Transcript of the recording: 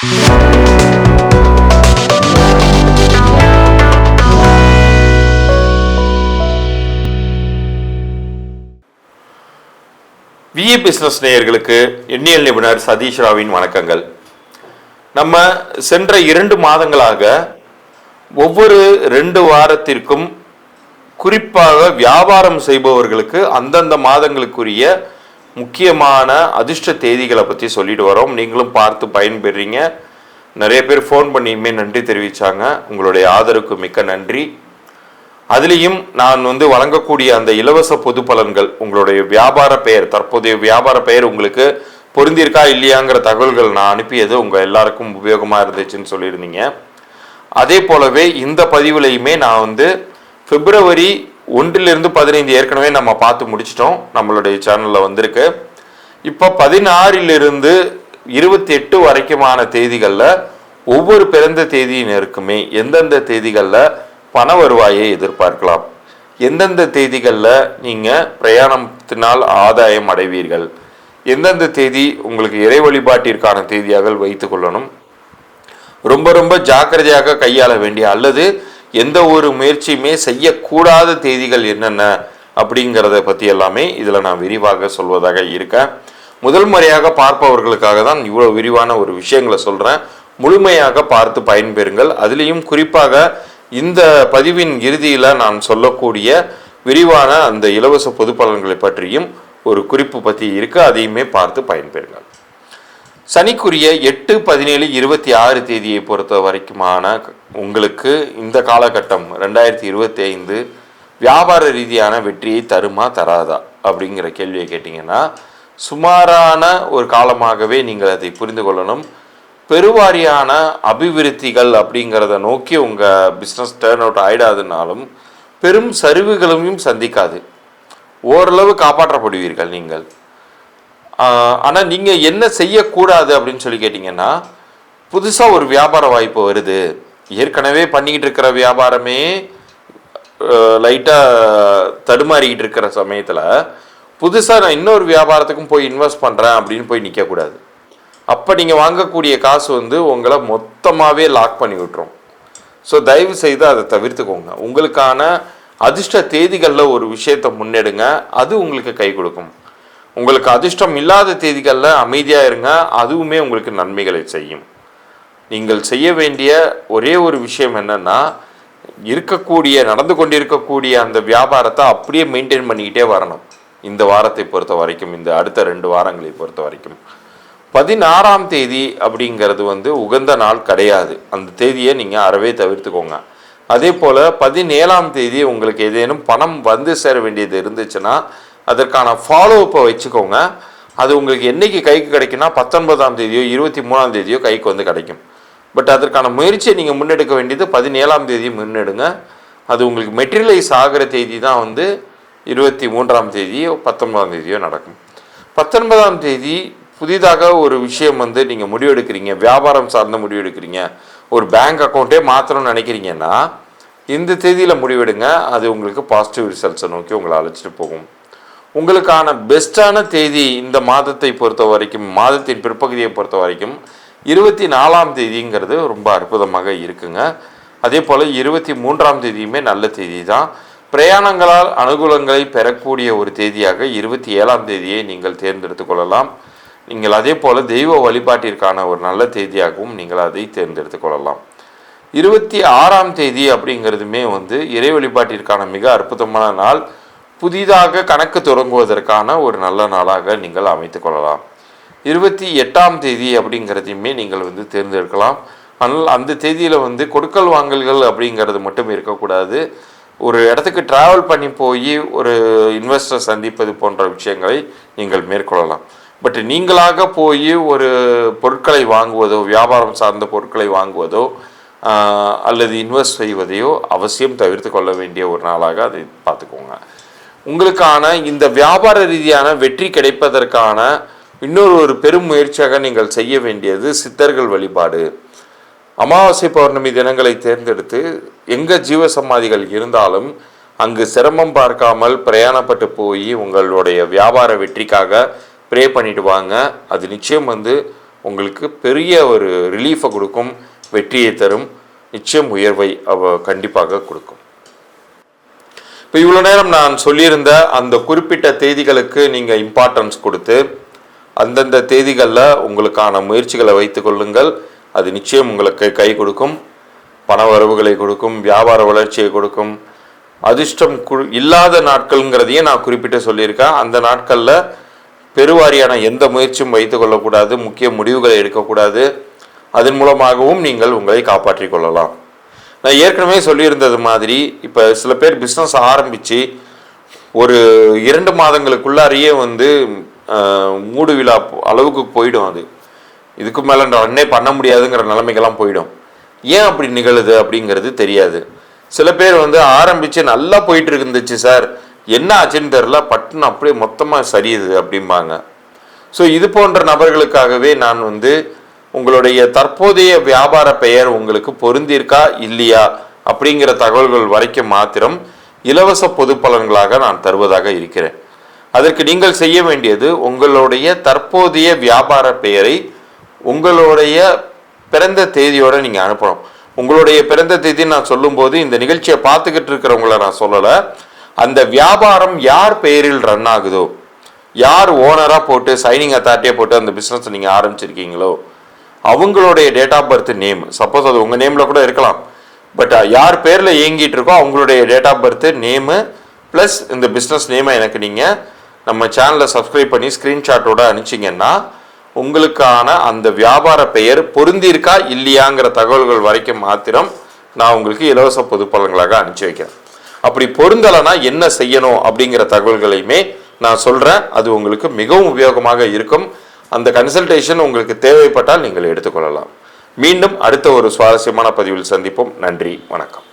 VA business நேயர்களுக்கு எண்ணியல் நிபுணர் சதீஷ் ராவின் வணக்கங்கள். நம்ம சென்ற 2 மாதங்களாக ஒவ்வொரு 2 வாரத்திற்கும் குறிப்பாக வியாபாரம் செய்பவர்களுக்கு அந்தந்த மாதங்களுக்குரிய முக்கியமான அதிர்ஷ்ட தேதிகளை பற்றி சொல்லிட்டு வரோம். நீங்களும் பார்த்து பயன்பெறீங்க. நிறைய பேர் ஃபோன் பண்ணியுமே நன்றி தெரிவித்தாங்க. உங்களுடைய ஆதரவுக்கு மிக்க நன்றி. அதுலேயும் நான் வழங்கக்கூடிய அந்த இலவச பொது பலன்கள், உங்களுடைய வியாபார பெயர், தற்போதைய வியாபார பெயர் உங்களுக்கு பொருந்திருக்கா இல்லையாங்கிற தகவல்கள் நான் அனுப்பியது உங்கள் எல்லாருக்கும் உபயோகமாக இருந்துச்சுன்னு சொல்லியிருந்தீங்க. அதே போலவே இந்த பதிவுலையுமே நான் பிப்ரவரி 1 to 15 ஏற்கனவே நம்ம பார்த்து முடிச்சிட்டோம். நம்மளுடைய சேனலில் வந்திருக்கு. இப்போ 16 to 28 வரைக்குமான தேதிகளில் ஒவ்வொரு பிறந்த தேதியினருக்குமே எந்தெந்த தேதிகளில் பண வருவாயை எதிர்பார்க்கலாம், எந்தெந்த தேதிகளில் நீங்கள் பிரயாணத்தினால் ஆதாயம் அடைவீர்கள், எந்தெந்த தேதி உங்களுக்கு இறை வழிபாட்டிற்கான தேதியாக வைத்து கொள்ளணும், ரொம்ப ரொம்ப ஜாக்கிரதையாக கையாள வேண்டிய அல்லது எந்த ஒரு முயற்சியுமே செய்யக்கூடாத தேதிகள் என்னென்ன அப்படிங்கிறத பற்றி எல்லாமே இதில் நான் விரிவாக சொல்வதாக இருக்கேன். முதல் முறையாக பார்ப்பவர்களுக்காக தான் இவ்வளோ விரிவான ஒரு விஷயங்களை சொல்கிறேன். முழுமையாக பார்த்து பயன்பெறுங்கள். அதுலேயும் குறிப்பாக இந்த பதிவின் இறுதியில் நான் சொல்லக்கூடிய விரிவான அந்த இலவச பொது பலன்களை பற்றியும் ஒரு குறிப்பு பற்றி இருக்கு. அதையுமே பார்த்து பயன்பெறுங்கள். சனிக்குரிய 8, 17, 26 தேதியை பொறுத்த வரைக்குமான உங்களுக்கு இந்த காலகட்டம் 2025 வியாபார ரீதியான வெற்றியை தருமா தராதா அப்படிங்கிற கேள்வியை கேட்டிங்கன்னா, சுமாரான ஒரு காலமாகவே நீங்கள் அதை புரிந்து கொள்ளணும். பெருவாரியான அபிவிருத்திகள் அப்படிங்கிறத நோக்கி உங்கள் பிஸ்னஸ் டர்ன் அவுட் ஆகிடாதுனாலும் பெரும் சரிவுகளையும் சந்திக்காது. ஓரளவு காப்பாற்றப்படுவீர்கள் நீங்கள். ஆனால் நீங்கள் என்ன செய்யக்கூடாது அப்படின்னு சொல்லி கேட்டிங்கன்னா, புதுசாக ஒரு வியாபார வாய்ப்பு வருது, ஏற்கனவே பண்ணிக்கிட்டு இருக்கிற வியாபாரமே லைட்டாக தடுமாறிக்கிட்டு இருக்கிற சமயத்தில் புதுசாக நான் இன்னொரு வியாபாரத்துக்கும் போய் இன்வெஸ்ட் பண்ணுறேன் அப்படின்னு போய் நிற்கக்கூடாது. அப்போ நீங்கள் வாங்கக்கூடிய காசு உங்களை மொத்தமாகவே லாக் பண்ணி விட்டுரும். ஸோ தயவு செய்து அதை தவிர்த்துக்கோங்க. உங்களுக்கான அதிர்ஷ்ட தேதிகளில் ஒரு விஷயத்தை முன்னெடுங்க, அது உங்களுக்கு கை கொடுக்கும். உங்களுக்கு அதிர்ஷ்டம் இல்லாத தேதிகளில் அமைதியாக இருங்க, அதுவுமே உங்களுக்கு நன்மைகளை செய்யும். நீங்கள் செய்ய வேண்டிய ஒரே ஒரு விஷயம் என்னென்னா, நடந்து கொண்டிருக்கக்கூடிய அந்த வியாபாரத்தை அப்படியே மெயின்டைன் பண்ணிக்கிட்டே வரணும். இந்த வாரத்தை பொறுத்த வரைக்கும், இந்த அடுத்த 2 வாரங்களை பொறுத்த வரைக்கும் 16ஆம் தேதி அப்படிங்கிறது உகந்த நாள் கிடையாது. அந்த தேதியை நீங்கள் அறவே தவிர்த்துக்கோங்க. அதே போல் 17ஆம் தேதி உங்களுக்கு ஏதேனும் பணம் சேர வேண்டியது இருந்துச்சுன்னா அதற்கான ஃபாலோஅப்பை வச்சுக்கோங்க. அது உங்களுக்கு என்றைக்கு கைக்கு கிடைக்குன்னா 19ஆம் தேதியோ 23ஆம் தேதியோ கைக்கு கிடைக்கும். பட் அதற்கான முயற்சியை நீங்கள் முன்னெடுக்க வேண்டியது 17ஆம் தேதி முன்னெடுங்க. அது உங்களுக்கு மெட்டீரியலைஸ் ஆகிற தேதி தான் 23ஆம் தேதியோ 19ஆம் தேதியோ நடக்கும். 19ஆம் தேதி புதிதாக ஒரு விஷயம் நீங்கள் முடிவெடுக்கிறீங்க, வியாபாரம் சார்ந்த முடிவெடுக்கிறீங்க, ஒரு பேங்க் அக்கௌண்ட்டே மாற்றணும்னு நினைக்கிறீங்கன்னா இந்த தேதியில் முடிவெடுங்க. அது உங்களுக்கு பாசிட்டிவ் ரிசல்ட்ஸை நோக்கி உங்களை அழைச்சிட்டு போகும். உங்களுக்கான பெஸ்ட்டான தேதி இந்த மாதத்தை பொறுத்த வரைக்கும், மாதத்தின் பிற்பகுதியை பொறுத்த வரைக்கும் 24ஆம் தேதிங்கிறது ரொம்ப அற்புதமாக இருக்குங்க. அதே போல் 23ஆம் தேதியுமே நல்ல தேதி தான். பிரயாணங்களால் அனுகூலங்களை பெறக்கூடிய ஒரு தேதியாக 27ஆம் தேதியை நீங்கள் தேர்ந்தெடுத்து கொள்ளலாம். நீங்கள் அதே போல் தெய்வ வழிபாட்டிற்கான ஒரு நல்ல தேதியாகவும் நீங்கள் அதை தேர்ந்தெடுத்து கொள்ளலாம். 26ஆம் தேதி அப்படிங்கிறதுமே இறை வழிபாட்டிற்கான மிக அற்புதமான நாள். புதிதாக கணக்கு தொடங்குவதற்கான ஒரு நல்ல நாளாக நீங்கள் அமைத்து கொள்ளலாம். 28ஆம் தேதி அப்படிங்கிறதையுமே நீங்கள் தேர்ந்தெடுக்கலாம். ஆனால் அந்த தேதியில் கொடுக்கல் வாங்கல்கள் அப்படிங்கிறது மட்டும் இருக்கக்கூடாது. ஒரு இடத்துக்கு ட்ராவல் பண்ணி போய் ஒரு இன்வெஸ்டர் சந்திப்பது போன்ற விஷயங்களை நீங்கள் மேற்கொள்ளலாம். பட் நீங்களாக போய் ஒரு பொருட்களை வாங்குவதோ, வியாபாரம் சார்ந்த பொருட்களை வாங்குவதோ அல்லது இன்வெஸ்ட் செய்வதையோ அவசியம் தவிர்த்து கொள்ள வேண்டிய ஒரு நாளாக அதை பார்த்துக்கோங்க. உங்களுக்கான இந்த வியாபார ரீதியான வெற்றி கிடைப்பதற்கான இன்னொரு பெரும் முயற்சியாக நீங்கள் செய்ய வேண்டியது சித்தர்கள் வழிபாடு. அமாவாசை பௌர்ணமி தினங்களை தேர்ந்தெடுத்து எங்கே ஜீவசமாதிகள் இருந்தாலும் அங்கு சிரமம் பார்க்காமல் பிரயாணப்பட்டு போய் உங்களுடைய வியாபார வெற்றிக்காக ப்ரே பண்ணிட்டு வாங்க. அது நிச்சயம் உங்களுக்கு பெரிய ஒரு ரிலீஃபை கொடுக்கும், வெற்றியை தரும், நிச்சயம் உயர்வை கண்டிப்பாக கொடுக்கும். இப்போ இவ்வளோ நேரம் நான் சொல்லியிருந்த அந்த குறிப்பிட்ட தேதிகளுக்கு நீங்கள் இம்பார்ட்டன்ஸ் கொடுத்து அந்தந்த தேதிகளில் உங்களுக்கான முயற்சிகளை வைத்து கொள்ளுங்கள். அது நிச்சயம் உங்களுக்கு கை கொடுக்கும், பண வரவுகளை கொடுக்கும், வியாபார வளர்ச்சியை கொடுக்கும். அதிர்ஷ்டம் இல்லாத நாட்கள்ங்கிறதையும் நான் குறிப்பிட்டு சொல்லியிருக்கேன். அந்த நாட்களில் பெருவாரியான எந்த முயற்சியும் வைத்து கொள்ளக்கூடாது, முக்கிய முடிவுகளை எடுக்கக்கூடாது. அதன் மூலமாகவும் நீங்கள் உங்களை காப்பாற்றி கொள்ளலாம். நான் ஏற்கனவே சொல்லியிருந்தது மாதிரி இப்போ சில பேர் பிஸ்னஸ் ஆரம்பித்து ஒரு 2 மாதங்களுக்குள்ளாரையே மூடு விழா அளவுக்கு போயிடும். அது இதுக்கு மேலே உடனே பண்ண முடியாதுங்கிற நிலைமைக்கெல்லாம் போயிடும். ஏன் அப்படி நிகழுது அப்படிங்கிறது தெரியாது. சில பேர் ஆரம்பித்து நல்லா போயிட்டு இருந்துச்சு சார், என்ன ஆச்சுன்னு தெரில, பட்டுன்னு அப்படியே மொத்தமாக சரியுது அப்படிம்பாங்க. ஸோ இது போன்ற நபர்களுக்காகவே நான் உங்களுடைய தற்போதைய வியாபார பெயர் உங்களுக்கு பொருந்திருக்கா இல்லையா அப்படிங்கிற தகவல்கள் வரைக்கும் மாத்திரம் இலவச பொது பலன்களாக நான் தருவதாக இருக்கிறேன். அதற்கு நீங்கள் செய்ய வேண்டியது, உங்களுடைய தற்போதைய வியாபார பெயரை உங்களுடைய பிறந்த தேதியோடு நீங்கள் அனுப்பணும். உங்களுடைய பிறந்த தேதி நான் சொல்லும்போது இந்த நிகழ்ச்சியை பார்த்துக்கிட்டு இருக்கிறவங்கள நான் சொல்லலை. அந்த வியாபாரம் யார் பெயரில் ரன் ஆகுதோ, யார் ஓனராக போட்டு சைனிங் அத்தாரிட்டியாக போட்டு அந்த பிஸ்னஸ் நீங்கள் ஆரம்பிச்சிருக்கீங்களோ அவங்களுடைய date of birth name, suppose அது உங்கள் நேமில் கூட இருக்கலாம், பட் யார் பேரில் இயங்கிட்டு இருக்கோ அவங்களுடைய date of birth name plus இந்த பிஸ்னஸ் நேமை எனக்கு நீங்கள் நம்ம சேனலை சப்ஸ்கிரைப் பண்ணி ஸ்க்ரீன்ஷாட்டோட அனுப்பிச்சிங்கன்னா உங்களுக்கான அந்த வியாபார பெயர் பொருந்திருக்கா இல்லையாங்கிற தகவல்கள் வரைக்கும் மாத்திரம் நான் உங்களுக்கு இலவச பொது பலன்களாக அனுப்பிச்சி வைக்கிறேன். அப்படி பொருந்தலைன்னா என்ன செய்யணும் அப்படிங்கிற தகவல்களையுமே நான் சொல்கிறேன். அது உங்களுக்கு மிகவும் உபயோகமாக இருக்கும். அந்த கன்சல்டேஷன் உங்களுக்கு தேவைப்பட்டால் நீங்கள் எடுத்துக்கொள்ளலாம். மீண்டும் அடுத்த ஒரு சுவாரஸ்யமான பதிவில் சந்திப்போம். நன்றி, வணக்கம்.